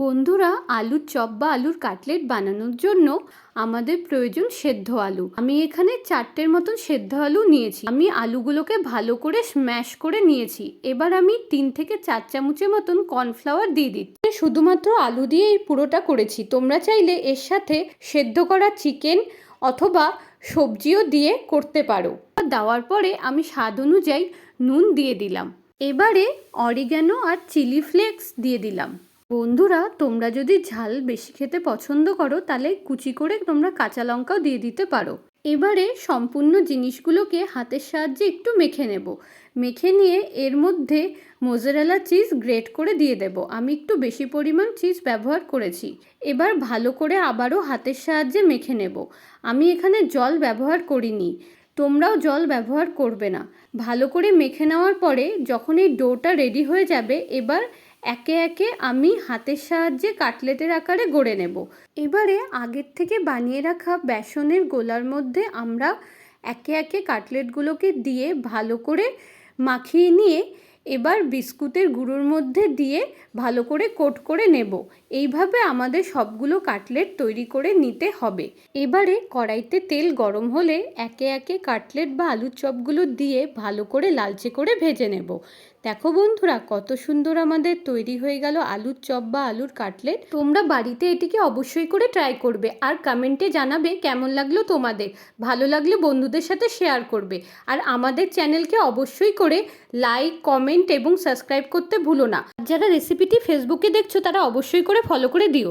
বন্ধুরা, আলুর চপ বা আলুর কাটলেট বানানোর জন্য আমাদের প্রয়োজন সেদ্ধ আলু। আমি এখানে 4টের মতন সেদ্ধ আলু নিয়েছি। আমি আলুগুলোকে ভালো করে স্ম্যাশ করে নিয়েছি। এবার আমি 3 থেকে 4 চামচের মতন কর্নফ্লাওয়ার দিয়ে দিচ্ছি। শুধুমাত্র আলু দিয়ে এই পুরোটা করেছি। তোমরা চাইলে এর সাথে সেদ্ধ করা চিকেন অথবা সবজিও দিয়ে করতে পারো। দেওয়ার পরে আমি স্বাদ অনুযায়ী নুন দিয়ে দিলাম। এবারে অরিগ্যানো আর চিলি ফ্লেক্স দিয়ে দিলাম। বন্ধুরা, তোমরা যদি ঝাল বেশি খেতে পছন্দ করো তাহলে কুচি করে তোমরা কাঁচা লঙ্কাও দিয়ে দিতে পারো। এবারে সম্পূর্ণ জিনিসগুলোকে হাতের সাহায্যে একটু মেখে নেব। মেখে নিয়ে এর মধ্যে মোজারেলা চিজ গ্রেট করে দিয়ে দেব। আমি একটু বেশি পরিমাণ চিজ ব্যবহার করেছি। এবার ভালো করে আবারও হাতের সাহায্যে মেখে নেব। আমি এখানে জল ব্যবহার করিনি, তোমরাও জল ব্যবহার করবে না। ভালো করে মেখে নেওয়ার পরে যখন এই ডোটা রেডি হয়ে যাবে, এবার একে একে আমি হাতের সাহায্যে কাটলেটের আকারে গড়ে নেব। এবারে আগের থেকে বানিয়ে রাখা বেসনের গোলার মধ্যে আমরা একে একে কাটলেটগুলোকে দিয়ে ভালো করে মাখিয়ে নিয়ে এবার বিস্কুটের গুঁড়োর মধ্যে দিয়ে ভালো করে কোট করে নেব। এইভাবে আমাদের সবগুলো কাটলেট তৈরি করে নিতে হবে। এবারে কড়াইতে তেল গরম হলে একে একে কাটলেট বা আলুর চপগুলো দিয়ে ভালো করে লালচে করে ভেজে নেব। দেখো বন্ধুরা, কত সুন্দর আমাদের তৈরি হয়ে গেল আলুর চপ বা আলুর কাটলেট। তোমরা বাড়িতে এটিকে অবশ্যই করে ট্রাই করবে আর কমেন্টে জানাবে কেমন লাগলো তোমাদের। ভালো লাগলে বন্ধুদের সাথে শেয়ার করবে। আর আমাদের চ্যানেলকে অবশ্যই করে লাইক, কমেন্ট এবং সাবস্ক্রাইব করতে ভুলো না। যারা রেসিপিটি ফেসবুকে দেখছো তারা অবশ্যই করে ফলো করে দিও।